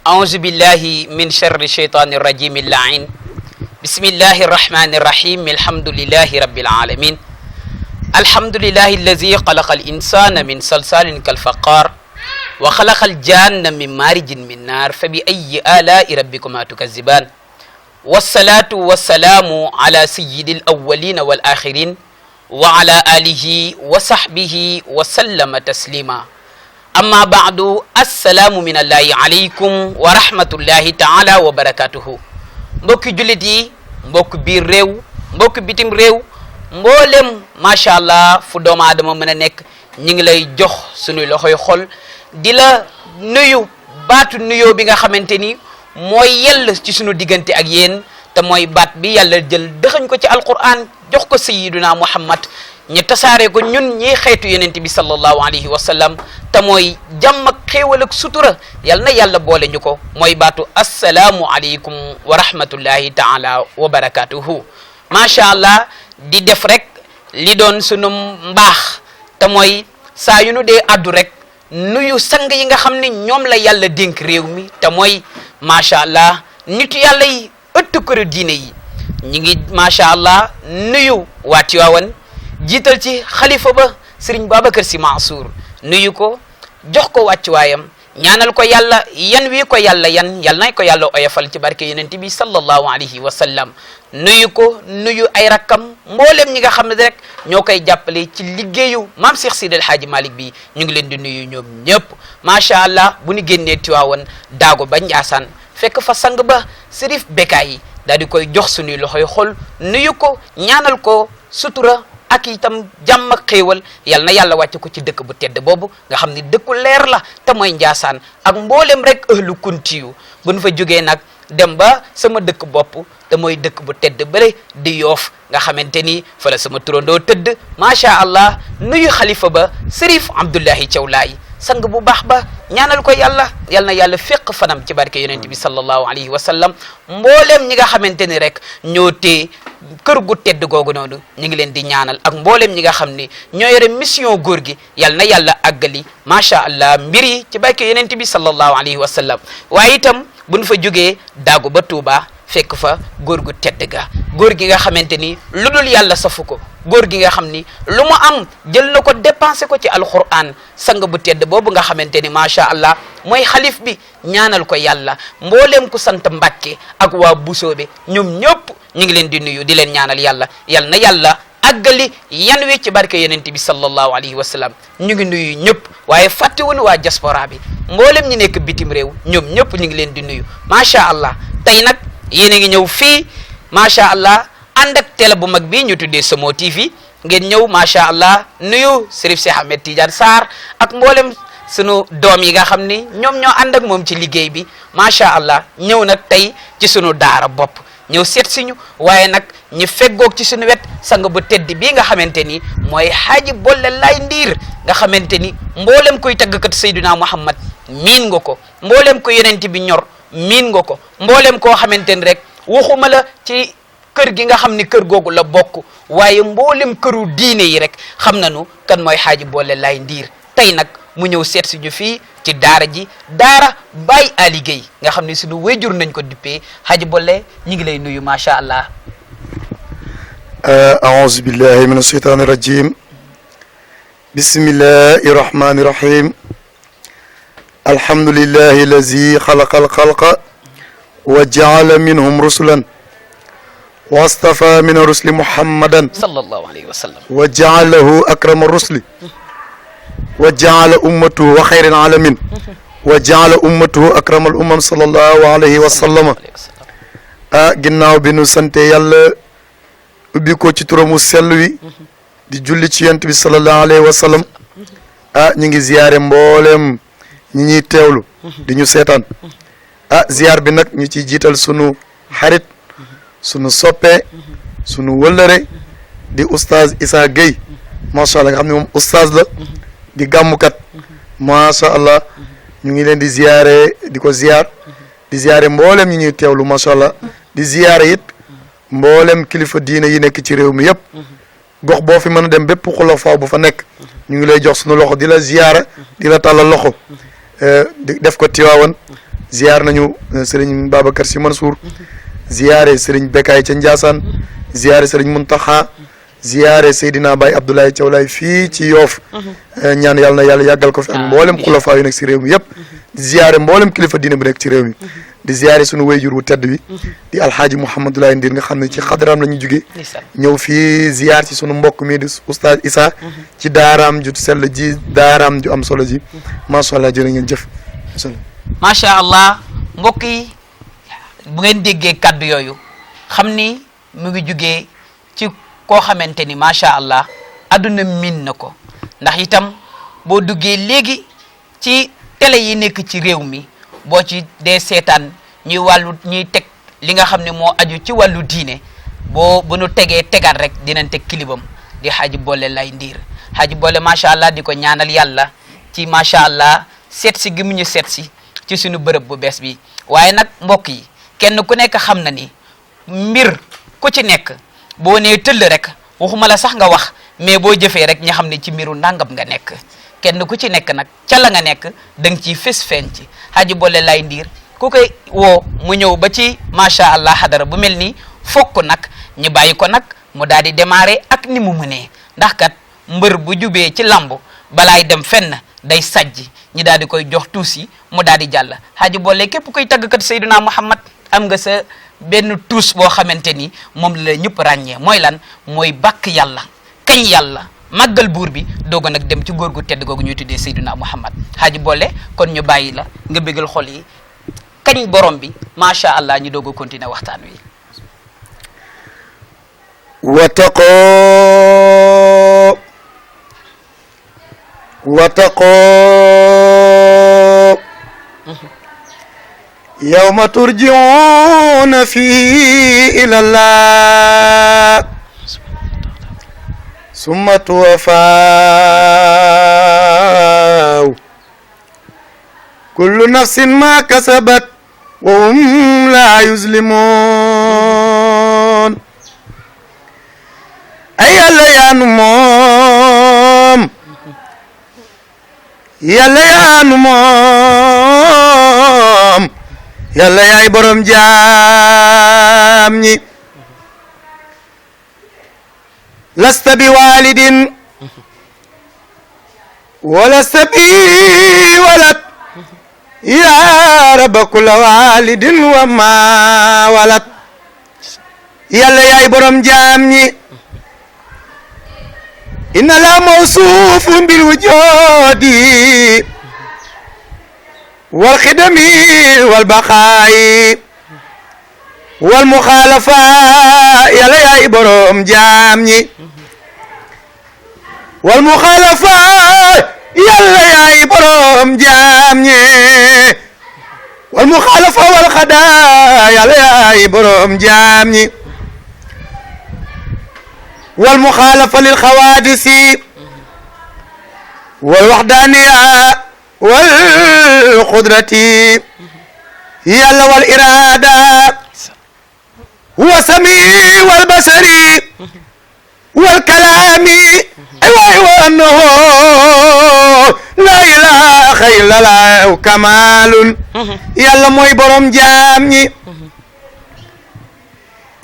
أعوذ بالله من شر الشيطان الرجيم اللعين بسم الله الرحمن الرحيم الحمد لله رب العالمين الحمد لله الذي خلق الإنسان من صلصال كالفخار وخلق الجان من مارج من نار فبأي آلاء ربكما تكذبان والصلاة والسلام على سيد الأولين والآخرين وعلى آله وصحبه وسلم تسليما أما بعد السلام من الله عليكم ورحمة الله تعالى وبركاته mbokki jullit yi mbokk biir réew mbokk bitim réew mboolem macha allah fu doomu aadama mën a nekk ñi ngi lay jox suñu loxoy xol di la nuyu baatu nuyoo bi nga xamante ni mooy yell ci suñu diggante ak yéen te mooy baat bi yàlla jël dëxañ ko ci alquran jox ko sayyiduna muhammad ñu tasaare ko ñun ñi xeetu yonent bi sallallahu alayhi wa sallam te mooy jàmm ak xéewal ak sutura yal na yàlla boole ñu ko mooy baatu assalaamu aleykum wa rahmatullahi taala wa barakatuhu macha allah di def rek li doon sunu mbaax te mooy saa yu nu dee addu rek nuyu sang yi nga xam ne ñoom la yàlla dénk réew mi te mooy macha allah nitu yàlla yi ëtt këru diine yi ñi ngi macha allah nuyu waa Tiwaawan jiital ci xalifa ba Serigne Babacar Sy Mansour nuyu ko jox ko wàccuwaayam ñaanal ko yàlla yan wi ko yàlla yal nay ko yàlla oyofal ci barke yonent bi sallallahu alayhi wa sallam nuyu ko nuyu ay rakkam mboolem ñi nga xam ne rek ñoo koy jàppale ci liggéeyu maam Cheikh Sidi El Hadji Malick bi ñu ngi leen di nuyu ñoom ñëpp macha allah bu ñu génnee Tiwaawan daago ba Njaasaan fekk fa sang ba Serif Bekaay daal di koy jox suñuy loxoy xol nuyu ko ñaanal ko sutura ak itam jàmm ak xéewal yal na yàlla wàcce ko ci dëkk bu tedd boobu nga xam ni dëkku leer la te mooy Njaasaan ak mboolem rek ëhlu kuntiyu bu nu fa jógee nag dem ba sama dëkk bopp te mooy dëkk bu tedd bëre di Yoof nga xamante ni fa la sama turandoo tëdd macha allah nuyu xalifa ba Serif Abdullahi Thiaw Laay sang bu baax ba ñaanal ko yàlla yal na yàlla féq fanam ci barke yonent bi sallallahu alayhi wa sallam mboolem ñi nga xamante ni rek ñoo tee kër gu tedd googu noonu ñu ngi leen di ñaanal ak mboolem ñi nga xam ni ñoo yore mission góor gi yal na yàlla àggali macha allah mbir yi ci barke yonent bi sallallahu alayhi wa sallam waaye itam bu ñu fa jógee daagu ba Tuuba fekk fa góor gu tedd ga góor gi nga xamante ni lu dul yàlla safu ko góor gi nga xam ni lu mu am jël na ko dépensé ko ci alquran sang bu tedd boobu nga xamante ni macha allah mooy xalif bi ñaanal ko yàlla mboolem ku sant Mbàkke ak waa Busoobe ñoom ñëpp ñu ngi leen di nuyu di leen ñaanal yàlla yal na yàlla àggali yan wi ci barke yonent bi sallallahu alayhi wa sallam ñu ngi nuyu ñëpp waaye fàttewuñu waa diaspora bi mboolem ñi nekk bitim réew ñoom ñëpp ñu ngi leen di nuyu macha allah tey nag yéen a ngi ñëw fii macha allah ànd ak télé bu mag bii ñu tuddee Samo TV ngeen ñëw macha allah nuyu Serif Cheikh Ahmed Tidiane Sarr ak mboolem sunu doom yi nga xam ni ñoom ñoo ànd ak moom ci liggéey bi macha allah ñëw nag tey ci sunu daara bopp ñëw seet si ñu waaye nag ñu feggoog ci sunu wet sang bu tedd bii nga xamante ni mooy Haaji Bolle Laay Ndiir nga xamante ni mboolem kuy tàggkat Seydina Muhammad miin nga ko mboolem ko yonent bi ñor miin nga ko mboolem koo xamante ni rek waxuma la ci kër gi nga xam ni kër googu la bokk waaye mboolem këru diine yi rek xam nañu kan mooy Haaji Bolle Laay Ndiir tey nag mu ñëw seet si ñu fii ci daara ji daara Baye Ali Gueye nga xam ne suñu wéjur nañ ko duppee Haaji Bolle ñu ngi lay nuyu macha allah. أعوذ بالله من الشيطان الرجيم بسم الله الرحمن الرحيم الحمد لله الذي خلق الخلق وجعل منهم رسلا واصطفى من الرسل محمدا صلى الله عليه وسلم وجعله أكرم الرسل وجعل أمته وخير العالمين وجعل أمته أكرم الأمم صلى الله عليه وسلم ginnaaw bi nu sante yàlla ubbi ko ci turamu sell wi di julli ci yonent bi sallallahu alayhi wa sallam ñu ngi ziyaare mboolem ñi ñuy teewlu di ñu seetaan ziyaar bi nag ñu ciy jiital sunu xarit sunu soppe sunu wëllëre di oustaz Issa Gueye macha allah nga xam ne moom oustaz la di gàmmukat macha allah ñu ngi leen di ziyaare di ko ziyaar di ziyaare mboolem ñi ñuy teewlu macha allah di ziyaare it mboolem kilifa diine yi nekk ci réew mi yëpp gox boo fi mën a dem bépp xulafaa bu fa nekk ñu ngi lay jox sunu loxo di la ziyaara di la tàllal loxo di def ko Tiwaawan ziar nañu sëriñ Babacar Sy Mansour ziare sëriñ Bekaay ca Ndiassane ziare sëriñ Muntaxa ziare Seydina Baye Abdoulaye Thiaw Laye fii ci Yoof ñaan yàlla na yàlla yàggal ko fi ak mboolem xulafaa yu nekk si réew mi yëpp di ziare mboolem kilifa diine bu nekk ci réew mi di ziare sunu wayjur wu tedd bi di alxaaji Mouhamadulaye Ndir nga xam ne ci xadaraam la ñu jóge ñëw fii ziar ci sunu mbokk mi di oustaz Issa ci daaraam ju sell ji daaraam ju am solo ji macha allah jërë ngeen jëf macha allah mbokk yi bu ngeen déggee kaddu yooyu xam ni mu ngi jugee ci koo xamante ni macha allah adduna miin na ko ndax itam boo duggee léegi ci télé yi nekk ci réew mi boo ci dee seetaan ñuy teg li nga xam ne moo aju ci wàllu diine bu nu tegee tegaat rek dinañ teg kilibam di Hadji Bolle Laye Ndir Hadji Bolle macha allah di ko ñaanal yàlla ci macha allah seet si gi mu ñu seet si ci suñu bërëb bu bees bi waaye nag mbokk yi kenn ku nekk xam na ni mbir ku ci nekk boo nee tëll rek waxuma la sax nga wax mais boo jëfee rek ñi xam ne ci mbiru ndàngam nga nekk kenn ku ci nekk nag ca la nga nekk da nga ciy fës feeñ ci Hadji Bolle Laye Ndir ku koy woo mu ñëw ba ci macha allah xadara bu mel nii fokk nag ñu bàyyi ko nag mu daal di démarrer ak ni mu mënee ndax kat mbër bu jubee ci lamb balaay dem fenn day sajji ñi daal di koy jox tuusi mu daal di jàll Hadji Bolle képp koy tàggkat Seydina Muhammad am nga sa benn tuus boo xamante ni moom la ñëpp ràññee mooy lan mooy bàkk yàlla kañ yàlla màggal buur bi dooga nag dem ci góor gu tedd googu ñuy tuddee Seydina Muhammad Hadji Bolle kon ñu bàyyi la nga bégal xol yi kañ borom bi macha allah ñu doog a continuer waxtaan wi. واتقوا يوم ترجعون فيه إلى الله ثم توفى كل نفس ما كسبت وهم لا يظلمون أي يا نمام yàlla yaanu moom yàlla yaay borom jaam ñi lasta bi walidin walasta bi walad yaa rabba kulla walidin wa ma walad yàlla yaay borom jaam ñi inna la mawsuufun bil wujuudi wal xidami wal baqaayi wal muxaalafa yàlla yaay borom jaam ñi wal muxaalafa yàlla yaay borom jaam ñi wal muxaalafa wal xadaa yàlla yaay borom jaam ñi والمخالفة للحوادث والوحدانية والقدرة يلا والإرادة والسميع والبصر والكلام أيوة أنه لا إله إلا الله كمال يلا موي بروم جامي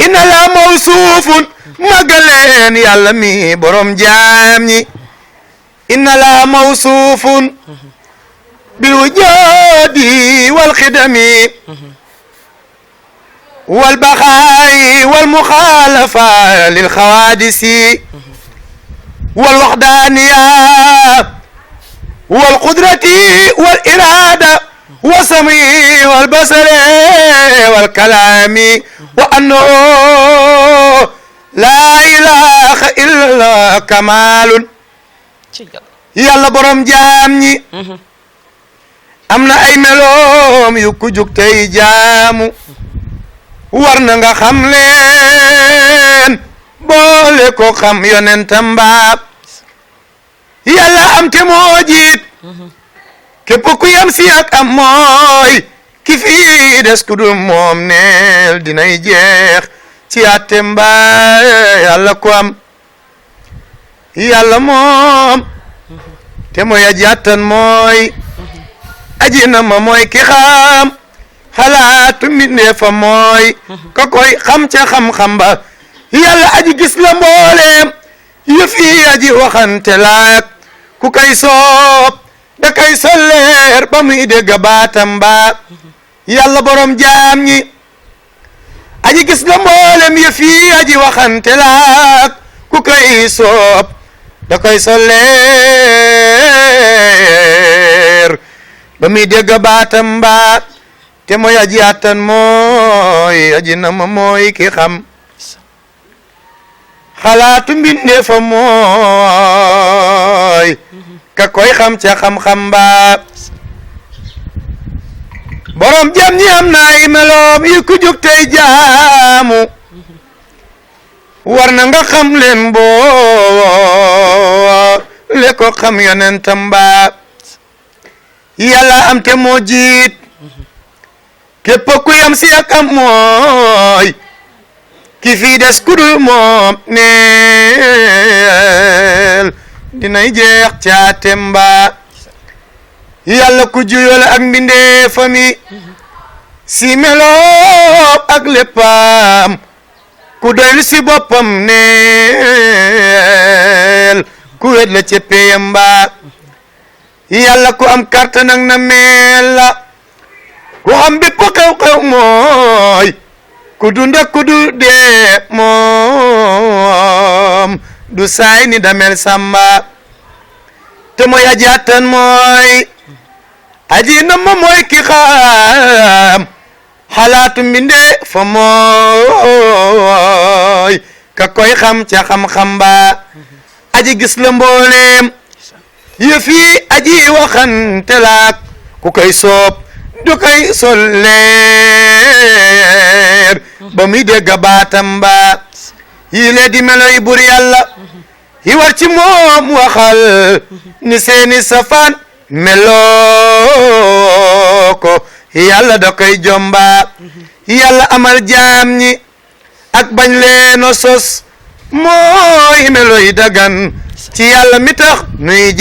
إن لا موصوف magaleen yàlla mi borom jaam ñi inna la mawsuufun bil wujuudi wal xidami wal baqaayi wal muxaalafa lil xawaadisi wal waxdaaniya wal qudrati wal iraada wa sami wal basari wal kalaami wa annahu laa ilaha illallah kamaalun yàlla borom jaam ñi am na ay meloom yu ku jug tey jaamu war na nga xam leen boole ko xam yonentam mbaab yàlla am te moo jiit képp ku yam si ak am mooy ki fii des ku dul moom neel dinay jeex ci àtte mbaa yàlla ko am yàlla moom te mooy aji àttan mooy aji na ma mooy ki xam xalaatu mbindeefa mooy ka koy xam ca xam-xam ba yàlla aji gis la mbooleem yëf yi aji waxante laak ku koy soob da koy solleer ba muy dégg baatam ba yàlla borom jaam ñi aji gis la mboolem yëf yi aji waxante laak ku koy soob da koy solleer ba muy dégg baatam ba te mooy aji attan mooy aji nama mooy ki xam xalaatu mbindeefa mooy ka koy xam ca xam-xam ba borom jam ñi am na ay meloom yi ku jóg tey jaamu war na nga xam leen boo le ko xam yonentam ba yàlla am te moo jiit képp ku yam si ak am mooy ki fii des kudul moom neel dinay jeex caatem ba yàlla ku juyoo la ak mbindeefam yi si meloob ak léppam ku doylu si boppam neel ku wet la ca péyam ba yàlla ku am kàttan ak na meel la ku xam bépp xew-xew mooy ku dund ak ku du dee moom du saay ni damel samba te mooy aji attan mooy aji na ma mooy ki xam xalaatu mbinde fa mooy ka koy xam ca xam-xam ba aji gis la mbooleem yëf yi aji waxante laak ku koy soob du koy solleer ba muy dégg baatam ba yi lee di melo yi bur yàlla yi war ci moom waxal ni seeni safaan meloo ko yàlla da koy jomba yàlla amal jaam ñi ak bañ leeno sos mooy melo yi dagan ci yàlla mi tax nuy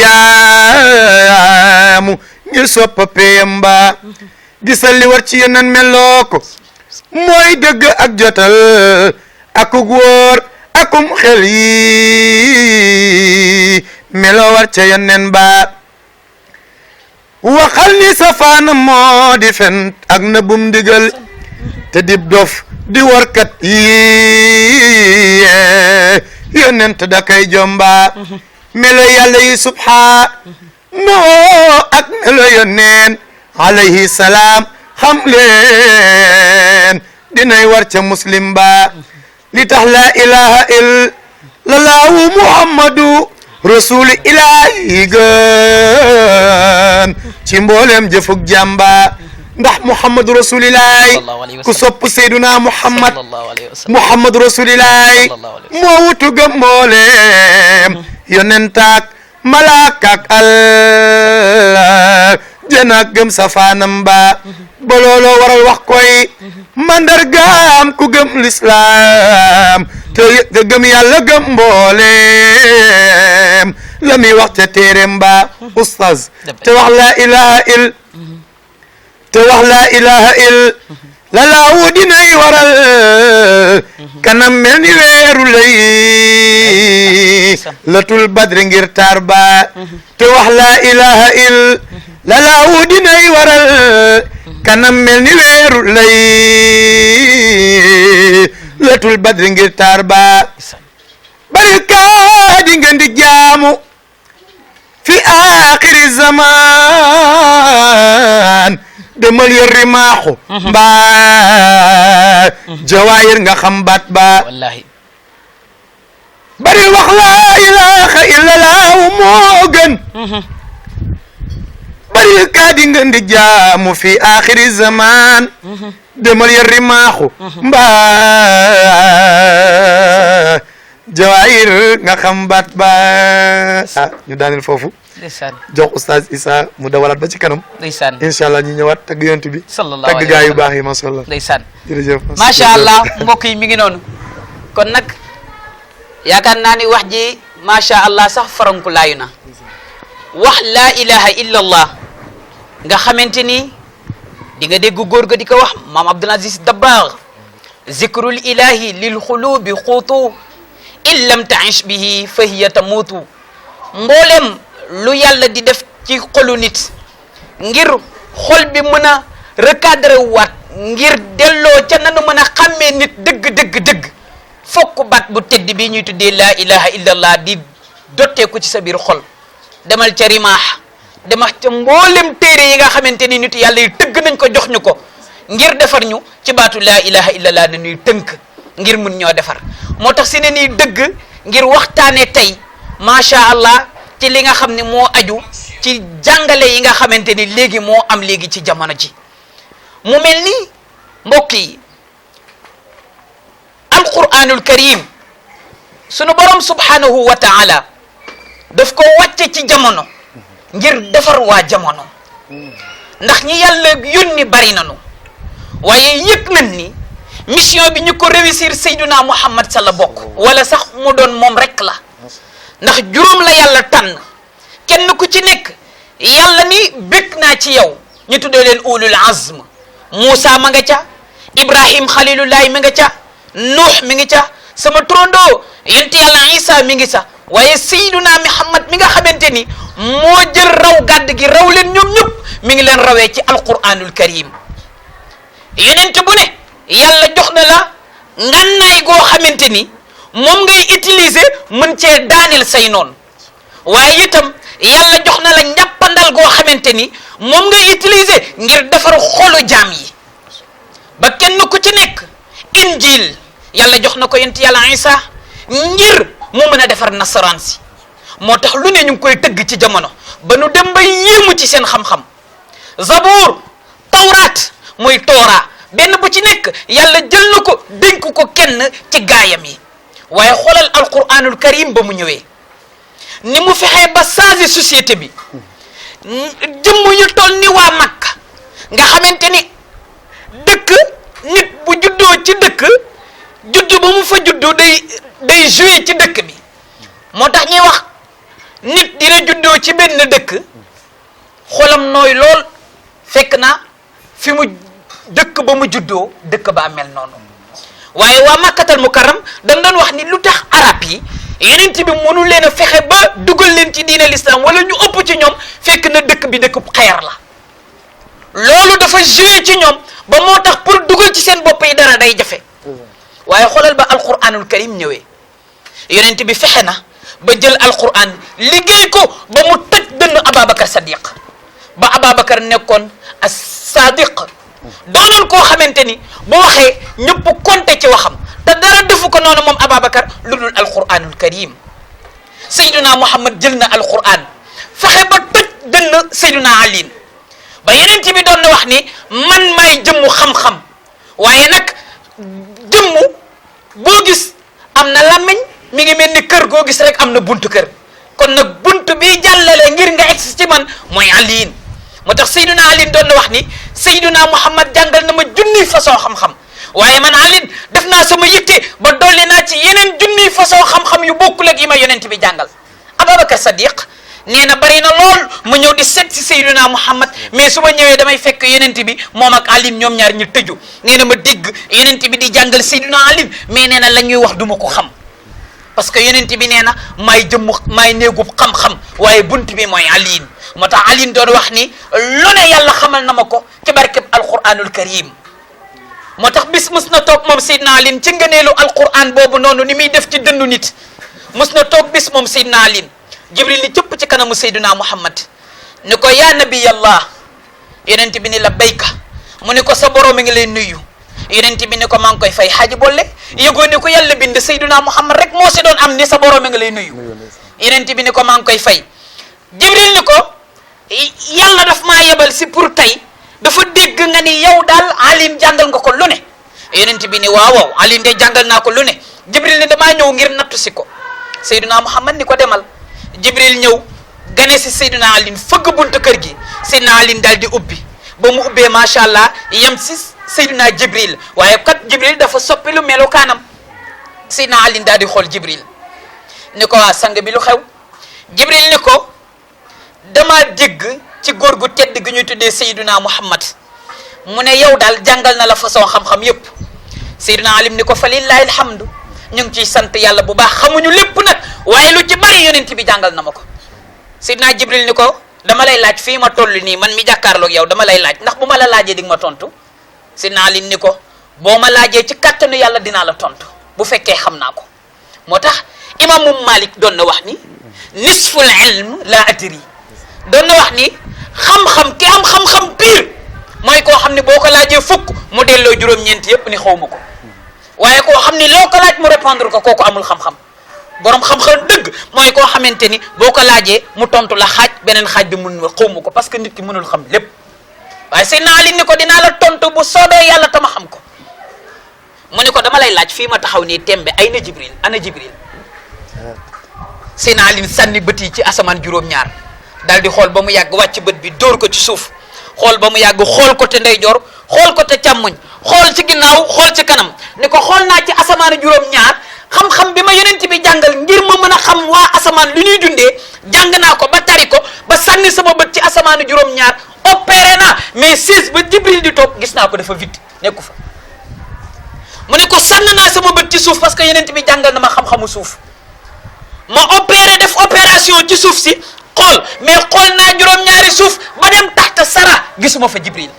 jaamu ngir soppa péyam ba gisal li war ci yeneen meloo ko mooy dëgg ak jotal akuk wóor akum xel yi meloo war ca yeneen ba waxal ni safaana moo di fen ak na bum digal te dib dof di warkat yi yonent da kay jomba melo yàlla yi subhaanoo ak melo yoneen alayhi salaam xam leen dinay war ca muslim ba li tax la ilaha illallahu muhammadu rasul ilahi gën ci mboolem jëfug jàmba ndax muhammadu rasulillahi ku sopp seyduna muhammadu rasulillahi moo wutu gëm mboolem yonentaak malaakaak Allah jënaak gëm safaanam ba ba looloo waral wax koy mandargaam ku gëm lislaam te gëm yàlla gëm mbooleem la muy wax ca téereem ba oustaz te wax laa ilaha il la laawu dinay waral kanam mel ni weeru lay latul badri ngir taar ba te wax laa ilaha il la laawu dinay waral kanam mel ni weeru lay latul badri ngir taar ba bari kaa di ngeen di jaamu fi aaxiri zaman demal yërri maaxu mbaa jawaayir nga xam baat ba wallahi bari wax laa ilaha illallah moo gën bari kaa di ngeen di jaamu fi aaxiri zaman demal yërri maaxu mbaa jawaayir nga xam baat ba ñu daaneel foofu ndeysaan jox oustaz Issa mu dawalaat ba ci kanam ndeysaan incha allah ñu ñëwaat tagg yonent bi sallallahu tagg gaa yu baax yi macha allah ndeysaan jërëjëf macha allah mbokk yi mi ngi noonu kon nag yaakaar naa ni wax ji macha allah sax faranku laayu na wax laa ilaha illa allah nga xamante ni di nga dégg góor ga di ko wax maam Abdul Aziz Dabakh zikrul ilahi lil xulubi xuutu in lam taish bihi fa hiya tamuutu mboolem lu yàlla di def ci xolu nit ngir xol bi mën a recadré waat ngir delloo ca nanu mën a xàmmee nit dëgg fokk baat bu tedd bi ñuy tuddee laa ilaha illallah di dotteeku ci sa biir xol demal ca rimaax demal ca mboolem téere yi nga xamante ni nit yàlla yi tëgg nañ ko jox ñu ko ngir defar ñu ci baatu laa ilaha illallah na ñuy tënk ngir mun ñoo defar moo tax si ne nii dëgg ngir waxtaane tey macha allah ci li nga xam ne moo aju ci jàngale yi nga xamante ni léegi moo am léegi ci jamono ji mu mel ni mbokk yi alquranul karim sunu borom subhanahu wa taala daf ko wàcce ci jamono ngir defar waa jamono ndax ñi yàlla yónni bari nanu waaye yëg nañ ni mission bi ñu ko réussir Seyduna Muhammad sa la bokk wala sax mu doon moom rek la ndax juróom la yàlla tànn kenn ku ci nekk yàlla ni bëgg naa ci yow ñu tuddee leen ulul azm Moussa ma nga ca Ibrahim Khalilullahi mi nga ca Nuux mi ngi ca sama turandoo yonent yàlla Isa mi ngi sa waaye Seyduna Muhammad mi nga xamante ni moo jël raw gàdd gi raw leen ñoom ñëpp mi ngi leen rawee ci alquranul karim yonent bu ne yàlla jox na la ngànnaay goo xamante ni moom ngay utiliser mën cee daaneel say noon waaye itam yàlla jox na la njàppandal goo xamante ni moom ngay utiliser ngir defar xolu jaam yi ba kenn ku ci nekk injil yàlla jox na ko yonent yàlla Isa ngir mu mën a defar nasaraan si moo tax lu ne ñu ngi koy tëgg ci jamono ba nu dem ba yéemu ci seen xam-xam zabuur tawraat muy toora benn bu ci nekk yàlla jël na ko dénk ko kenn ci gaayam yi waaye xoolal alquranul karim ba mu ñëwee ni mu fexee ba changer société bi jëmm yu toll ni waa Makka nga xamante ni dëkk nit bu juddoo ci dëkk juddu ba mu fa juddu day jouer ci dëkk bi moo tax ñuy wax nit dina juddoo ci benn dëkk xolam nooy lool fekk na fi mu dëkk ba mu juddoo dëkk ba mel noonu waaye waa Makkatal Mukarram dañ doon wax ni lu tax arab yi yonent bi mënu leen a fexe ba dugal leen ci diine l'islam wala ñu ëpp ci ñoom fekk na dëkk bi dëkk xeer la loolu dafa joué ci ñoom ba moo tax pour dugal ci seen bopp yi dara day jafe waaye xoolal ba alquranul karim ñëwee yonent bi fexe na ba jël alquran liggéey ko ba mu tëj dënn Ababacar Sadiq ba Ababacar nekkoon as sadiq doonoon koo xamante ni bu waxee ñëpp konte ci waxam te dara defu ko noonu moom Ababacar lu dul alquranul karim Seyduna Muhammad jël na alquran fexe ba tëj dënn Seyduna Ali ba yonent bi doon na wax ni man may jëmmu xam-xam waaye nag jëmmu boo gis am na làmmiñ mi ngi mel ni kër goo gis rek am na buntu kër kon nag buntu bi jàllale ngir nga egsi ci man mooy aliin moo tax Seyduna Ali doon na wax ni Seyduna Muhammad jàngal na ma junniy façon xam-xam waaye man aliin def naa sama yitte ba dolli naa ci yeneen junniy façon xam-xam yu bokkul ak yi ma yonent bi jàngal Ababacar Sadiq nee na bari na lool mu ñëw di seet si Seyduna Muhammad mais su ma ñëwee damay fekk yonent bi moom ak Ali ñoom ñaar ñu tëju nee na ma dégg yonent bi di jàngal Seyduna Ali mais nee na la ñuy wax duma ko xam parce que yonent bi nee na maay néegub xam-xam waaye bunt bi mooy Ali moo tax Ali doon wax ni lu ne yàlla xamal na ma ko ci barkeb alquranul karim moo tax bis mës na toog moom Seydina Ali ci ngëneelu alquran boobu noonu ni muy def ci dëndu nit mës na toog bis moom Seydina Ali Jibril ni cëpp ci kanamu Seydina Muhammad ni ko yaa nabiyallah yonent bi ni labbayka mu ni ko sa borom mi ngi lay nuyu yonent bi ni ko maa ngi koy fay xaaji bolle yëgoo ni ko yàlla bind Seydina Muhammad rek moo si doon am ni sa borom mi ngi lay nuyu yonent bi ni ko maa ngi koy fay Jibril ni ko yàlla daf maa yebal si pour tey dafa dégg nga ni yow daal alim jàngal nga ko lu ne yonent bi ni waaw alim de jàngal naa ko lu ne Jibril ni damaa ñëw ngir nattu si ko Seydina Muhammad ni ko demal Jibril ñëw gane si Seydina Ali fëgg buntu kër gi Seydina Ali daal di ubbi ba mu ubbee macha allah yem si Seydina Jibril waaye kat Jibril dafa soppi lu melokaanam Seydina Ali daal di xool Jibril ni ko waa sang bi lu xew Jibril ni ko dama dégg ci góor gu tedd gi ñuy tuddee Seydina Muhammad mu ne yow daal jàngal na la façon xam-xam yépp Seydina Ali ni ko fa lillahi alhamdu ñu ngi ciy sant yàlla bu baax xamuñu lépp nag waaye lu ci bari yonent bi jàngal na ma ko Seydina Jibril ni ko dama lay laaj fii ma toll nii man mi jàkkaarloog yow dama lay laaj ndax bu ma la laajee di nga ma tontu Seydina Ali ni ko boo ma laajee ci kattanu yàlla dinaa la tontu bu fekkee xam naa ko moo tax imaamu Malik doon na wax ni nisful ilm la adri doon na wax ni xam-xam ki am xam-xam pire mooy koo xam ne boo ko laajee fukk mu delloo juróom-ñeent yépp ni xaw ma ko waaye koo xam ni loo ko laaj mu répondre ko kooku amul xam-xam borom xam-xam dëgg mooy koo xamante ni boo ko laajee mu tontu la xaaj beneen xaaj bi mun xaw ma ko parce que nit ki mënul xam lépp waaye Seydina Ali ni ko dinaa la tontu bu soobee yàlla tama xam ko mu ni ko dama lay laaj fii ma taxaw nii tembe ay na Jibril ana Jibril Seydina Ali sànni bët yi ci asamaan juróom-ñaar daal di xool ba mu yàgg wàcc bët bi dóor ko ci suuf xool ba mu yàgg xool côté ndeyjoor xool côté càmmoñ xool ci ginnaaw xool ci kanam ni ko xool naa ci asamaan juróom-ñaar xam-xam bi ma yonent bi jàngal ngir ma mën a xam waa asamaan lu ñuy dundee jàng naa ko ba tari ko ba sànni sama bët ci asamaan juróom-ñaar opéré naa mais siis ba Jibril di toog gis naa ko dafa vide nekku fa mu ne ko sànn naa sama bët ci suuf parce que yonent bi jàngal na ma xam-xamu suuf ma opéré def opération ci suuf si xool mais xool naa juróom-ñaari suuf ba dem taxta sara gisuma fa Jibril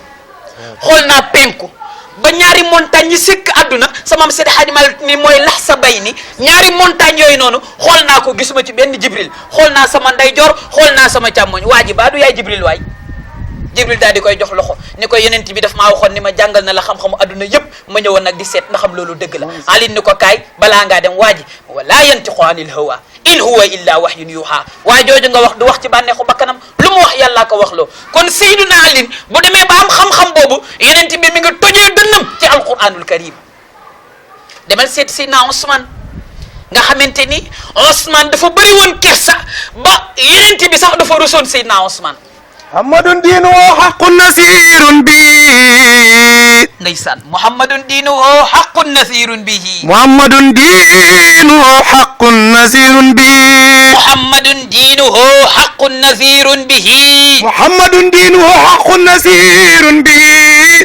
xool naa penku ba ñaari montagne yi sëkk àdduna sama Seydi Hadji Malick ni mooy lax sa bay ni ñaari montagne yooyu noonu xool naa ko gisuma ci benn Jibril xool naa sama ndeyjoor xool naa sama càmmoñ waa ji baa du yaay Jibril waay Jibril daal di koy jox loxo ni ko yonent bi daf maa waxoon ni ma jàngal na la xam-xamu adduna yëpp ma ñëwoon nag di seet na xam loolu dëgg la Ali ni ko kaay balaa ngaa dem waa ji wala yantiqu anil hawa in huwa illa wahyun yuha waa jooju nga wax du wax ci bànneexu bakkanam lu mu wax yàllaa ko wax loo kon Seydina Ali bu demee ba am xam-xam boobu yonent bi mi nga tojee dënnam ci alquranul karim demal seet Seydina Ousmane nga xamante ni Ousmane dafa bëri woon kersa ba yonent bi sax dafa rusoon Seydina Ousmane محمد دينه حق نسير به ndeysaan Muhammadun diinuhu haqqun nasirun bihi محمد دينه حق نسير به Muhammadun diinuhu haqqun nasirun bihi محمد دينه حق نسير به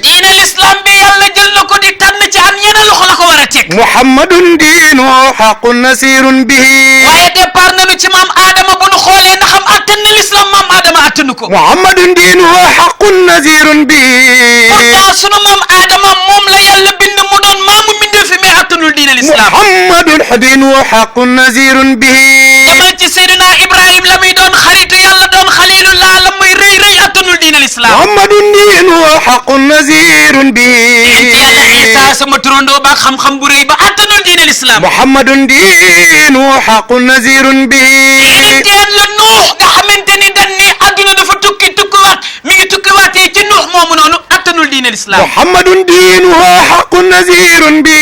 diina l'islam bi yàlla jël na ko di tànn ci am yeneen loxo la ko war a teg محمد دينه حق نسير به waaye départ nañu ci maam Adama bu nu xoolee na xam attan na l'islam maam Adama attanu ko محمد دينه حق نسير به pourtant sunu maam Adama moom la yàlla bind mu doon maamu mbindee fi mais attanul diina l'islam محمد دينه حق نسير به demal ci Seydina Ibrahim la muy doon xaritu yàlla doon xalilullah la muy rëy rëy attanul diina l'islam محمد دينه حق نسير به yàlla Isa sama turandoo ba xam-xam bu rëy ba attanul diina l'islam محمد دينه حق نسير به yàlla Nuux nga xamante ni dañ ni adduna dafa tukkiwaat mi ngi tukkiwaatee ci Nuux moomu noonu attanul diina l'islam محمد دينه حق نسير به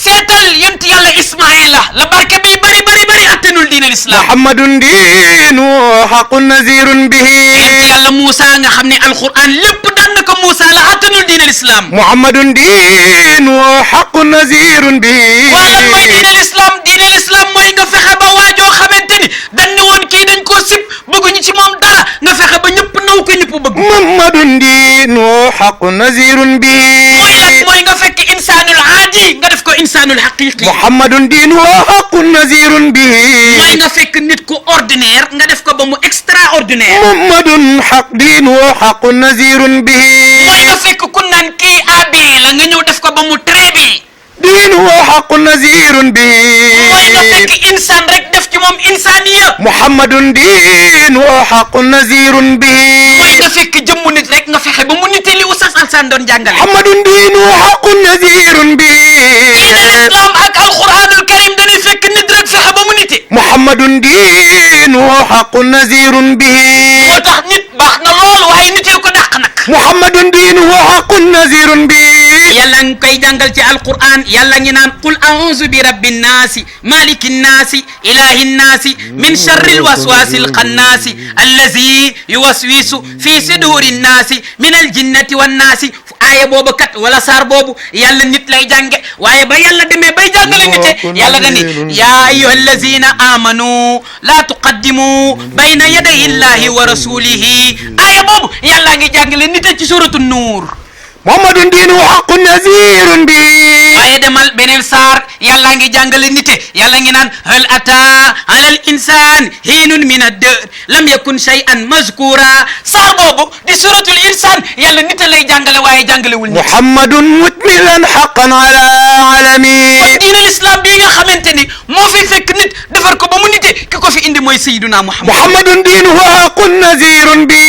seetal yonent yàlla Ismaïla la barke bi bari bari bari attanul diina l'islam محمد دينه حق نسير به yonent yàlla Moussa nga xam ne alquran lépp daan na ko Moussa la attanul diina l'islam محمد دينه حق نسير به wala mooy diina l'islam mooy nga fexe ba waajoo xamante ni dañ ne woon kii dañ koo sib bëgguñu ci moom dara nga fexe ba ñëpp naw ko ñëpp bëgg محمد دينه حق نسير به mooy lan mooy nga fekk insaanul aadi nga def ko insaanul haqiqi محمد دينه حق نسير به mooy nga fekk nit ku ordinaire nga def ko ba mu extraordinaire محمد حق دينه حق نسير به mooy nga fekk ku naan kii bien la nga ñëw def ko ba mu très bien دينه حق نسير به mooy nga fekk insaan rek def ci moom insaaniya محمد دينه حق نسير به mooy nga fekk jëmmu nit rek nga fexe ba mu nite li Oustaz Alsane doon jàngale محمد دينه حق نسير به islam ak alquranul karim dañuy fekk nit rek fexe ba mu nite محمد دينه حق نسير به moo tax nit baax na lool waaye nitee ko dàq nag محمد دينه حق نسير به yàlla nga koy jàngal ci alquran yàlla ngi naan qul a'udhu bi rabbin naasi malikin naasi ilahin naasi min sharril waswasil khannaasi allazi yuwaswisu fi sudurin naasi min aljinnati wan naasi aaya boobu kat wala saar boobu yàlla nit lay jànge waaye ba yàlla demee bay jàngale nite yàlla dani ya ayyuha allazina amanu la tuqaddimu bayna yaday illahi wa rasulihi aaya boobu yàlla ngi jàngale nite ci suratu nuur muhammadun diinuhu haqqun nazirun bi waaye demal beneen saar yàlla ngi jàngale nite yàlla ngi naan hal ata ala al insan hiinun min ad-dahr lam yakun shay'an mazkura saar boobu di suratul insan yàlla nite lay jàngale waaye jàngalewul nit muhammadun mutmilan haqqan ala alamin kon diinal islam bii nga xamante ni moo fi fekk nit defar ko ba mu nite ki ko fi indi mooy sayyiduna muhammad muhammadun diinuhu haqqun nazirun bi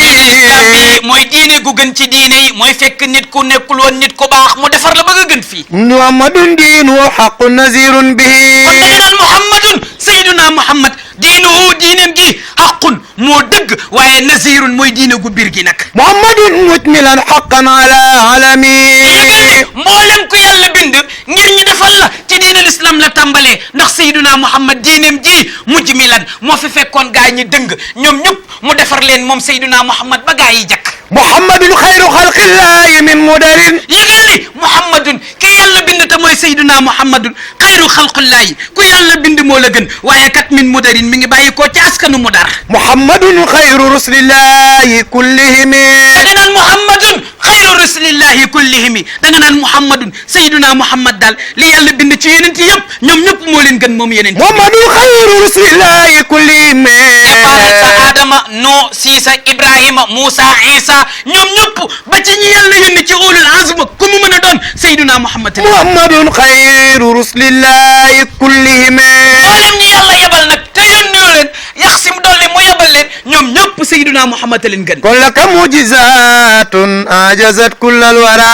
diinal islam bi mooy diine gu gën ci diine yi mooy fekk nit ku nekkul woon nit ku baax mu defar la ba nga gën fii muhammadun diinuhu haqqun nazirun bi kon da nga naan muhammadun sayyiduna muhammad diinuhu diineem gi haqqun moo dëgg waaye nazirun mooy diine gu bir gi nag muhammadun mutmilan haqqan ala alamin mboolem ku yàlla bind ngir ñu defal la ci diinal islam la tàmbalee ndax sayyiduna muhammad diineem ji mujmilan moo fi fekkoon gaa ñi dëng ñoom ñëpp mu defar leen moom sayyiduna muhammad ba gaa yi jakk muhammadun xayru xalqillahi min mudarin yëgal ni muhammadun ki yàlla bind te mooy sayyiduna muhammadun xayru xalqillahi ku yàlla bind moo la gën waaye kat min mudarin mi ngi bàyyi koo ci askanu mudar muhammadun xayru rusulillahi kullihimi da nga naan muhammadun xayru rusulillahi kullihimi da nga naan muhammadun sayyiduna muhammad daal li yàlla bind ci yeneen yëpp ñoom ñëpp moo leen gën moom yeneen muhammadun xayru rusulillahi kullihimi sa Adama No Siisa Ibrahima Moussa Isa ñoom ñëpp ba ci ñi yàlla yónni ci ulul azm ku mu mën a doon sayyiduna muhammad muhammadun xayru rusulillahi kullihimi mboolem ñi yàlla yebal nag te yónni leen yax sim dolli mu yebal leen ñoom ñëpp sayyiduna muhammad leen gën kon laka mujizatun ajazat kullal wara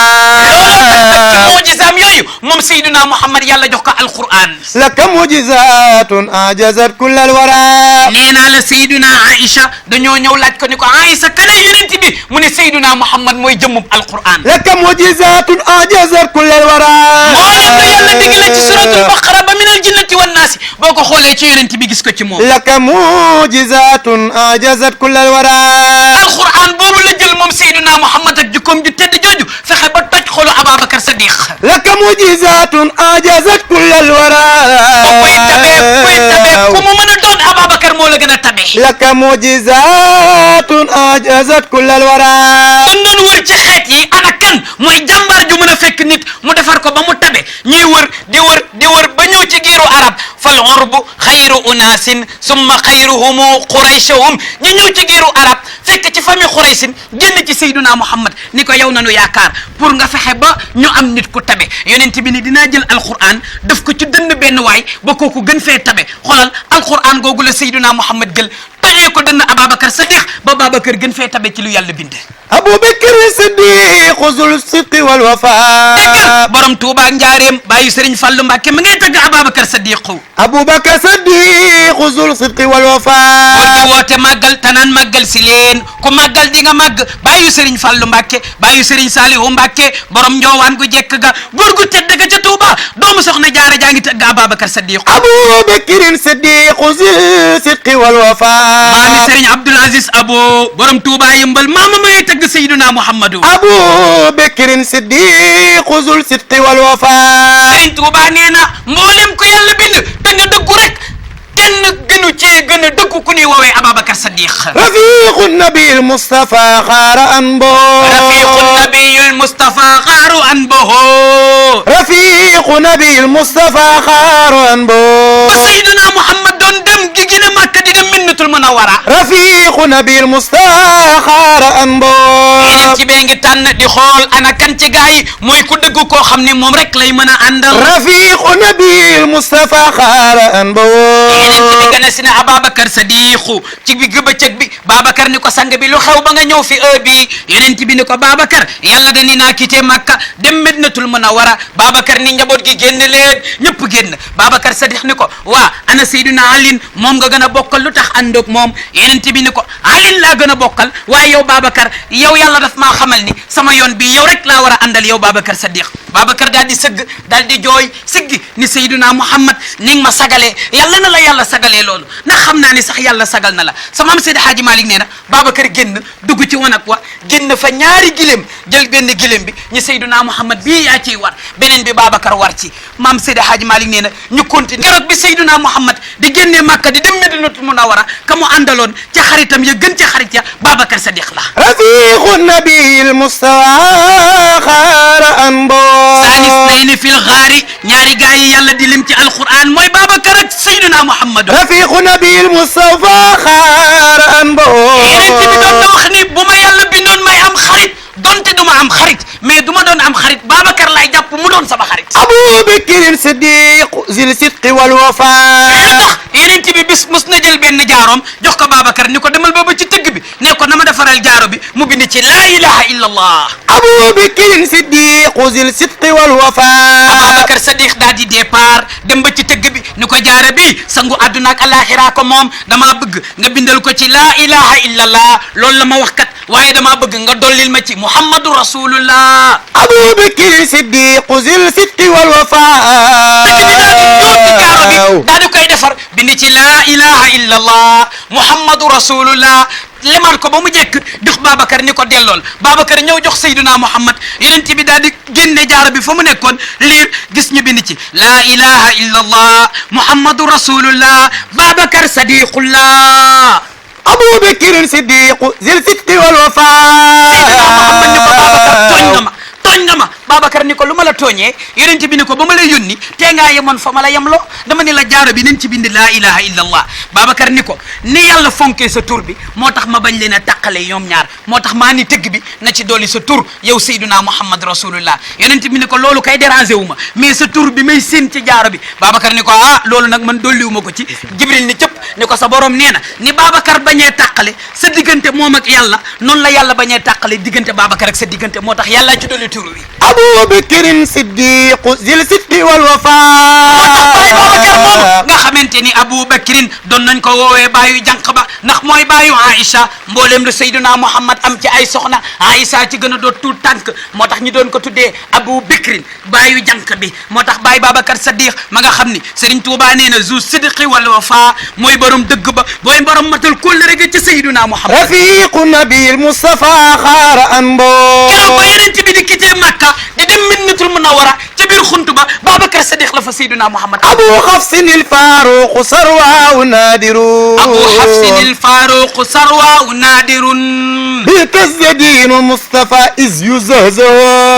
loolu mujizaam yooyu moom sayyiduna muhammad yàlla jox ko alquran laka mujizatun ajazat kullal wara nee naa la sayyiduna Aïcha dañoo ñëw laaj ko ni ko Aïcha kana yonent bi mu ne sayyiduna muhammad mooy jëmmub alquran laka mujizatun ajazat kullal wara mboolem lu yàlla digle ci suratul baqara ba minal jinnati wan naasi boo ko xoolee ci yonent bi gis ko ci moom laka mujizatun ajazat kullal wara alquran boobu la jël moom sayyiduna muhammad ak jukkoom ju tedd jooju fexe ba toj xolu Ababacar Sadiq laka mujizatun ajazat kullal wara kuy tabee ku mu mën a doon Ababacar moo la gën a tabe laka mujizatun ajazat kullal wara kon doon wër ci xeet yi ana kan mooy jàmbaar ju mën a fekk nit mu defar ko ba mu tabe ñuy wër di wër ba ñëw ci giiru arab fal urbu xayru unaasin summa xayruhumu qurayshahum ñu ñëw ci giiru arab fekk ci famille quraysin génn ci sayyiduna muhammad ni ko yow nanu yaakaar pour nga fexe ba ñu am nit ku tabe yonent bi ni dinaa jël alquran def ko ci dënn benn waay ba kooku gën fee tabe xoolal alquran googu la sayyiduna muhammad jël tojee ko dënn Ababacar Sadiq ba Babacar gën fee tabe ci lu yàlla bind Abubakar Siddiq zul sidqi wal wafa borom Tuuba njaareem bàyyi Sëriñ Fallu Mbàkke mi ngay tagg Ababacar Sadiq Abubakar Siddiq zul sidqi wal wafa di woote màggal tanaan màggal si leen ku màggal di nga màgg bàyyi Sëriñ Fallu Mbàkke bàyyi Sëriñ Saalihu Mbàkke borom njoowaan gu jekk ga góor gu tedd ga ca Tuuba doomu soxna jaara jaa ngi tagg Ababacar Sadiq Abubakar Siddiq zul sidqi wal wafa maami Sëriñ Abdul Aziz Abo borom Tuuba yëmbal maama ma ngay tagg Sayyiduna Muhammadu Abubakar Siddiq zul sidqi wal wafa Sëriñ Tuuba nee na mboolem ko yàlla bind te nga dëggu rek kenn gënu cee gën a dëggu ku ñuy woowee Ababacar Sadiq rafiqu nabil Mustafa xaara an bo rafiqu nabil Mustafa xaaru an boho rafiqu nabil Mustafa xaara an bo ba Sayyiduna Muhammad doon dem gi gën a màkk di dem Madinatul Munawwara rafiqu nabil Mustafa xaara an bo yeneen ci bee ngi tànn di xool ana kan ci gaa yi mooy ku dëggu koo xam ne moom rek lay mën a àndal rafiqu nabil Mustafa xaara an bo yeneen ci bi gën a si ne Ababacar Sadiqu ci bi bëccëg bi Babacar ni ko sang bi lu xew ba nga ñëw fi heure bi yeneen ci bi ni ko Babacar yàlla da ni naa quitté Makka dem Madinatul Munawwara Babacar ni njaboot gi génn leen ñëpp génn Babacar Sadiq ni ko waa ana Seydina Ali moom nga gën a bokkal lu tax àndoog moom yeneen ci bi ni ko Ali laa gën a bokkal waaye yow Babacar yow yàlla daf maa xamal ni sama yoon bi yow rek laa war a àndal yow Babacar Sadiq Babacar daal di sëgg daal di jooy siggi ni Seydina Muhammad ni nga ma sagalee yàlla na la yàlla sagalee loolu ndax xam naa ni sax yàlla sagal na la sama am Seydi Hadji Malick nee na Babacar génn dugg ci wanag wa génn fa ñaari gileem jël benn gileem bi ñu Seydina Muhammad bii yaa ciy war beneen bi Babacar war ci maam Seydi Hadji Malick nee na ñu continuer keroog bi Seydina Muhammad di génnee Makka di dem Madinatul Munawwara ka mu àndaloon ca xaritam ya gën ca xarit ya Babacar Sadiq la rafiqu nabil mustawa xaara an bo salis nayni fil xaari ñaari gaa yi yàlla di lim ci alquran mooy Babacar ak Seydina Muhammad rafiqu nabil mustawa xaara an bo yeneen bi doon na wax ni bu ma yàlla bindoon may am xarit donte du ma am xarit mais du ma doon am xarit Babacar lay jàpp mu doon sama xarit Abubakrin Siddiq zil sidqi wal wafa tax yeneen bi bis mus na jël benn jaaroom jox ko Babacar ni ko demal booba ci tëgg bi ne ko na ma defaral jaaro bi mu bind ci laa ilaha illa allah Abubakrin Siddiq zil sidqi wal wafa Babacar Sadiq daal di départ dem ba ci tëgg bi ni ko jaaro bi sangu àdduna ak alaxira ko moom damaa bëgg nga bindal ko ci laa ilaha illa allah loolu la ma wax kat waaye damaa bëgg nga dollil ma ci muhammadu rasulullah Abubakrin Siddiq zil sidqi wal wafa daal di koy defar bind ci laa ilaha illa allah muhammadu rasulullah lemal ko ba mu jekk jox Babacar ni ko dellool Babacar ñëw jox Seydina Muhammad yeneen bi daal di génne jaaro bi fa mu nekkoon liir gis ñu bind ci laa ilaha illa allah muhammadu rasulullah Babacar sadiqullah Abubakrin Siddiq zil sidqi wal wafa Seydina Muhammad ni ko Babacar tooñ nga ma Babacar ni ko lu ma la tooñee yonent bi ni ko ba ma lay yónni tee ngaa yemoon fa ma la yemloo dama ni la jaaro bi nañ ci bind laa ilaha illa allah Babacar ni ko ni yàlla fonkee sa tur bi moo tax ma bañ leen a tàqale ñoom ñaar moo tax maa ni tëgg bi na ci dolli sa tur yow Seydina Muhammad rasulullah yonent bi ni ko loolu kay dérangé wu ma mais sa tur bi may séen ci jaaro bi Babacar ni ko loolu nag man dolliwu ma ko ci Jibril ni cëpp ni ko sa borom nee na ni Babacar bañee tàqale sa diggante moom ak yàlla noonu la yàlla bañee tàqale diggante Babacar ak sa diggante moo tax yàlla ci dolli tur wi Abubakrin Siddiq zil sidqi wal wafa baay Babacar moom nga xamante ni Abubakrin doon nañ ko woowee baayu jànq ba ndax mooy baayu Aïcha mbooleem lu Seydina Muhammad am ci ay soxna Aïcha ci gën a doon tuut tànk moo tax ñu doon ko tuddee Abubakrin baayu jànq bi moo tax baay Babacar Sadiq ma nga xam ni Serigne Touba nee na zu sidqi wal wafa mooy borom dëgg ba booy borom matal kóllëre ga ci Seydina Muhammad rafiqu nabil mustafa xaara an bo keroog ba yeneen bi di quitté Makka di dem Madinatul Munawwara ca biir xuntu ba Babacar Sadiq la fa Seydina Muhammad Abu Hafsin il Faruq sarwa nadiru Abu Hafsin il Faruq sarwa nadirun bi tasdinu Mustafa is yuzahza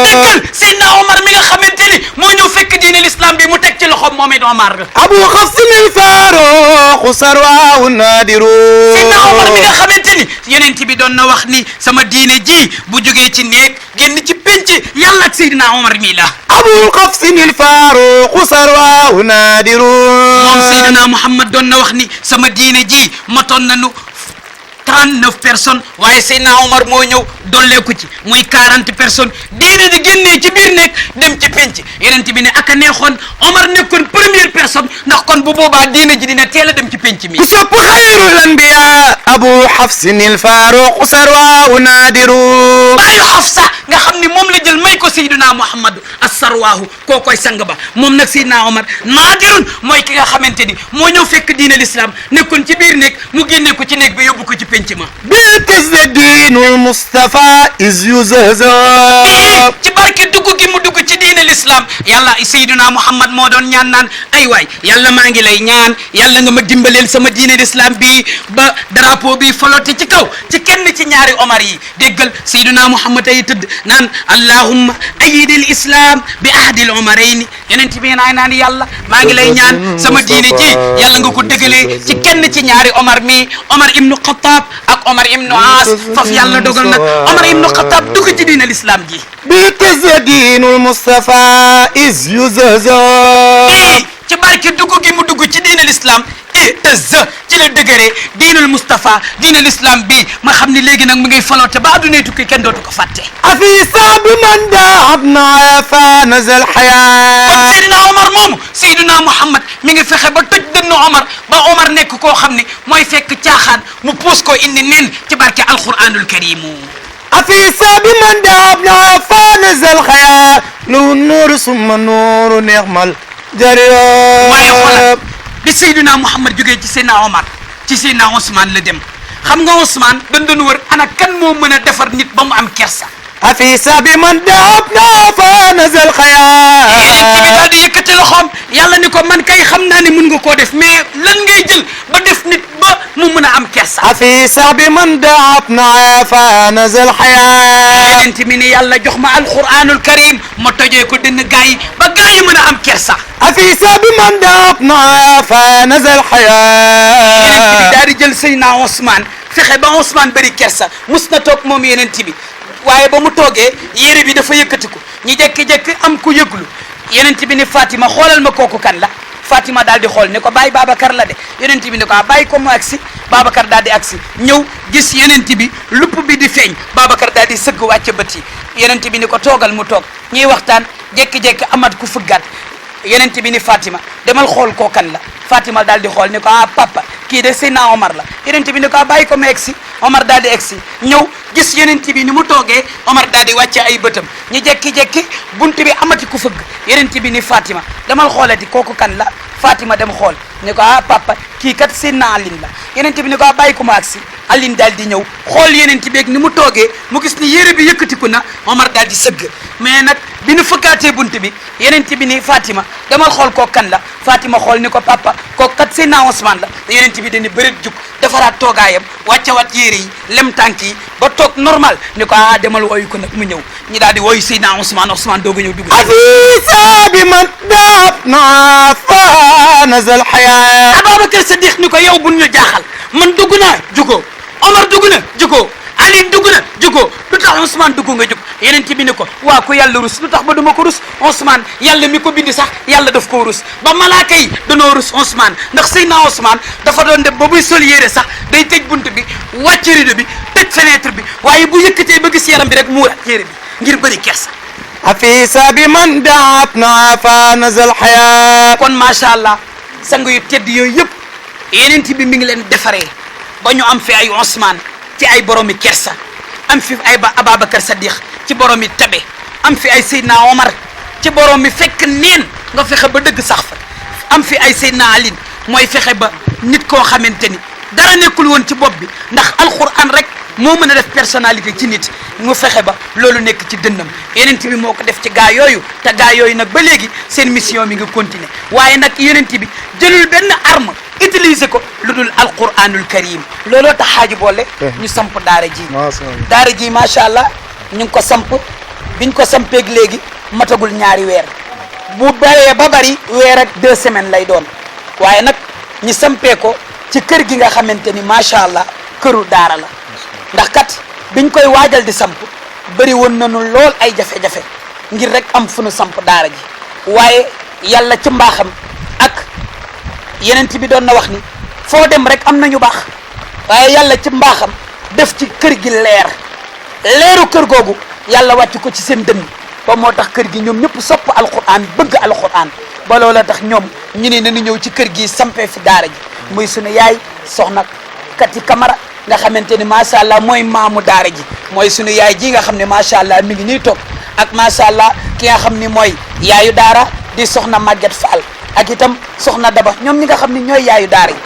dëggal Seydina Omar mi nga xamante ni moo ñëw fekk diine l'islam bi mu teg ci loxoom moom it Omar Abu Hafsin il Faruq sarwa nadiru Seydina Omar mi nga xamante ni yeneen bi doon na wax ni sama diine ji bu jógee ci néeg génn ci penc yàlla ak Seydina Omar mii la Abu Hafsin il Faruq sarwa nadiru moom Seydina Muhammad doon na wax ni sama diine ji matoon nañu 39 personnes waaye Seydina Omar moo ñëw dolleeku ci muy 40 personnes diine di génnee ci biir nekk dem ci penc yeneen bi ne ak a neexoon Omar nekkoon première personne ndax kon bu boobaa diine ji dina teel a dem ci penc mi. ku sopp xayrul anbiya Abu Hafsin il Faruq sarwa nadiru baayu Hafsa nga xam ni moom la jël may ko Seydina Muhammad as-sarwaahu koo koy sang ba moom nag Seydina Omar naadirun mooy ki nga xamante ni moo ñëw fekk diine l'islam nekkoon ci biir nekk mu génne ko ci nekk bi yóbbu ko ci penc ma bi tasdinu Mustafa is yuzahza ci barke dugg gi mu dugg ci diine l'islam yàlla Seydina Muhammad moo doon ñaan naan ay waay yàlla maa ngi lay ñaan yàlla nga ma dimbaleel sama diine l'islam bi ba drapeau bi flotte ci kaw ci kenn ci ñaari Omar yi déggal Seydina Muhammad ay tëdd naan allahumma ayyidil islam bi ahdil omarayni yeneen bi naan yàlla maa ngi lay ñaan sama diine ji yàlla nga ko dëgalee ci kenn ci ñaari Omar mi Omar ibnu Khattab ak Omar ibnu As faf yàlla dogal nag Omar ibnu Khattab dugg ci diine l'islam ji bi tasdinu Mustafa is yuzahza ci barke dugg gi mu dugg ci diine l'islam ci la dëgëree diinul Mustafa diine l'islam bi ma xam ni léegi nag mu ngay faloote ba addunay tukki kenn dootu ko fàtte afisa bi man dahabna fa nazal haya kon Seydina Omar moomu Seydina Muhammad mi ngi fexe ba tëj dënnu Omar ba Omar nekk koo xam ni mooy fekk caaxaan mu puus ko indi nen ci barke alquranul karimu afisa bi man dahabna fa nazal haya lu nuuru summa nuuru neexmal jariya waaye xoolal bi Seydina Muhammad jógee ci Seydina Omar ci Seydina Ousmane la dem xam nga Ousmane dañ doon wër ana kan moo mën a defar nit ba mu am kersa afisa bi man dahabna fa nazal haya bi daal di yëkkati loxoom yàlla ni ko man kay xam naa ne mën nga koo def mais lan ngay jël ba def nit ba mu mën a am kersa في سعب من دعتنا فنزل حياة yenent mi ni yàlla jox ma alquranul karim ma tojee ko dënn gaa yi ba gaa yi mën a am kersa في سعب من دعتنا فنزل yenent bi حياة daal di jël Seydina Ousmane fexe ba Ousmane bëri kersa mus na toog moom yenent bi waaye ba mu toogee yére bi dafa yëkkatiku ñi jékki-jékki am ku yëglu yenent bi ni Fatima xoolal ma kooku kan la Fatima daal di xool ne ko bàyyi Babacar la de yenent bi ne ko bàyyi ko mu agsi Babacar daal di agsi ñëw gis yenent bi lupp bi di feeñ Babacar daal di sëgg wàcce bët yi yenent bi ni ko toogal mu toog ñuy waxtaan jékki-jékki amat ku fëggaat yenent bi ni Fatima demal xool koo kan la Fatima daal di xool ne ko papa kii de Seydina Omar la yenent bi ni ko bàyyi ko mu egsi Omar daal di egsi ñëw gis yenent bi ni mu toogee Omar daal di wàcce ay bëtam ñu jékki-jékki bunt bi amati ku fëgg yenent bi ni Fatima demal xoolati kooku kan la Fatima dem xool ne ko papa kii kat Seydina Aline la yenent bi ni ko bàyyi ko mu agsi Aline daal di ñëw xool yenent bi ak ni mu toogee mu gis ni yére bi yëkkatiku na Omar daal di sëgg mais nag bi nu fëkkaatee bunt bi yenent bi ni Fatima demal xool kooku kan la Fatima xool ni ko papa kooku kat Seydina Ousmane la yenent bi dañu bëreet jug defaraat toogaayam wàccewaat yére yi lem tànk yi ba toog normal ni ko demal wooyu ko nag mu ñëw ñi daal di wooyu Seydina Ousmane doog a ñëw dugg في سعب من دعتنا فنزل حياة Ababacar Sadiq ni ko yow buñ ñu jaaxal man dugg naa jugoo Omar dugg na jugoo Ali dugg na jugoo lu tax Ousmane dugg nga jug yeneen ci bi ni ko waa ku yàlla rus lu tax ba duma ko rus Ousmane yàlla mi ko bind sax yàlla daf koo rus ba malaaka yi danoo rus Ousmane ndax Seydina Ousmane dafa doon dem ba buy sol yére sax day tëj bunt bi wàcc rido bi tëj fenêtre bi waaye bu yëkkatee ba gis yaram bi rek muuraat yére bi ngir bëri kersa في سعب من دعتنا فنزل حياة kon macha allah sang yu tedd yooyu yëpp yeneen bi mi ngi leen defaree ba ñu am fi ay Ousmane ci ay boromi kersa am fi ay Ababacar Sadiq ci boromi tabe am fi ay Seydina Omar ci boromi fekk neen nga fexe ba dëgg sax fa am fi ay Seydina Aline mooy fexe ba nit koo xamante ni dara nekkul woon ci bopp bi ndax alquran rek moo mën a def personnalité ci nit mu fexe ba loolu nekk ci dënnam yenent bi moo ko def ci gaa yooyu te gaa yooyu nag ba léegi seen mission mi ngi continuer waaye nag yenent bi jëlul benn arme utiliser ko lu dul alquranul karim looloo tax xaaji boole ñu samp daara ji daara ji macha allah ñu ngi ko samp biñ ko sampeeg léegi matagul ñaari weer bu baree ba bari weer ak 2 semaines lay doon waaye nag ñi sampee ko ci kër gi nga xamante ni macha allah këru daara la ndax kat biñ koy waajal di samp bëri woon nañu lool ay jafe-jafe ngir rek am fu nu samp daara ji waaye yàlla ci mbaaxam ak yenent bi doon na wax ni foo dem rek am nañu baax waaye yàlla ci mbaaxam def ci kër gi leeru kër googu yàlla wàcc ko ci seen dënn ba moo tax kër gi ñoom ñëpp sopp alquran bëgg alquran ba loola tax ñoom ñu ne nañu ñëw ci kër gi sampee fi daara ji muy sunu yaay soxna Kati Camara nga xamante ni macha allah mooy maamu daara ji mooy sunu yaay ji nga xam ne macha allah mi ngi nii toog ak macha allah ki nga xam ni mooy yaayu daara di soxna Maguette Fall ak itam soxna Daba ñoom ñi nga xam ne ñooy yaayu daara ji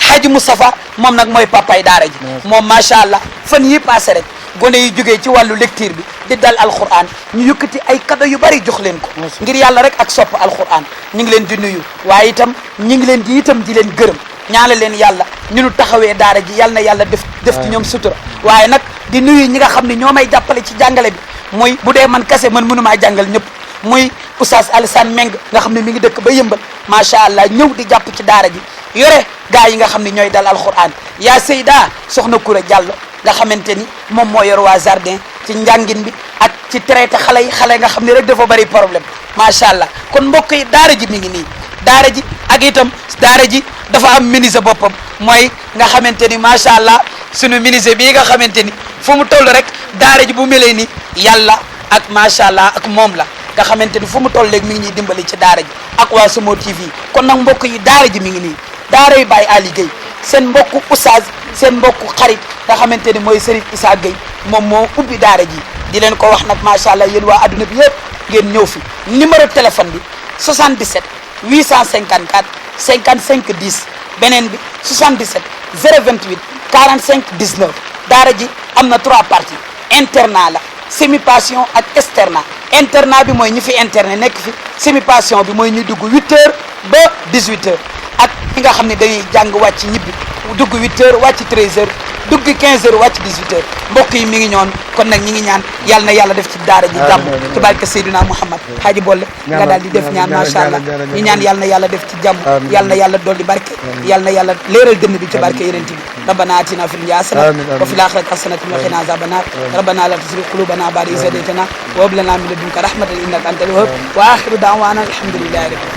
Hadji Moustapha moom nag mooy papay daara ji moom macha allah fan yi passé rek gone yi jógee ci wàllu lecture bi di dal alquran ñu yëkkati ay cadeau yu bari jox leen ko ngir yàlla rek ak sopp alquran ñu ngi leen di nuyu waaye itam ñu ngi leen di itam di leen gërëm ñaanal leen yàlla ñu nu taxawee daara ji yàlla na yàlla def ci ñoom sutura waaye nag di nuyu ñi nga xam ne ñoo may jàppale ci jàngale bi muy bu dee man kese man mënumaa jàngal ñëpp muy Oustaz Alassane Meng nga xam ne mi ngi dëkk ba yëmbal macha allah ñëw di jàpp ci daara ji yore gaa yi nga xam ne ñooy dal alquran yaa Seyda soxna Koura Diallo nga xamante ni moom moo yor waa jardin ci njàngin bi ak ci traité xale yi xale nga xam ne rek dafa bari problème macha allah kon mbokk yi daara ji mi ngi nii daara ji ak itam daara ji dafa am ministre boppam mooy nga xamante ni macha allah sunu ministre bii nga xamante ni fu mu toll rek daara ji bu melee ni yàlla ak macha allah ak moom la nga xamante ni fu mu toll léegi mi ngi ñuy dimbali ci daara ji ak waa Samo TV kon nag mbokk yi daara ji mi ngi nii daara yi Baye Ali Gueye seen mbokku oustaz seen mbokku xarit nga xamante ni mooy Serigne Issa Gueye moom moo ubbi daara ji di leen ko wax nag macha allah yéen waa adduna bi yëpp ngeen ñëw fi numéro téléphone bi 77 854 55 10 beneen bi 77 028 45 19 daara ji am na 3 parties internat la semi passion ak externat internat bi mooy ñi fi internet nekk fi semi passion bi mooy ñuy dugg 8 heures ba 18 heures ak ñi nga xam ne dañuy jàng wàcc ñibbi dugg 8h wàcc 13h dugg 15h wàcc 18h mbokk yi mi ngi ñoon kon nag ñi ngi ñaan yàlla na yàlla def ci daara ji jàmm ci barke Seydina Muhammad Haaji Bolle nga daal di def ñaan macha allah ñu ñaan yàlla na yàlla def ci jàmm yàlla na yàlla dolli barke yàlla na yàlla leeral dënn bi ci barke yeneen bi rabbana atina fid dunya hasanatan wa fil akhirati hasanatan wa qina azaban nar rabbana la tuzigh qulubana ba'da idh hadaytana wa hab lana min ladunka rahmatan innaka antal wahhab wa akhiru da'wana alhamdulillahi rabbil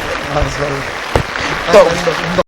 alamin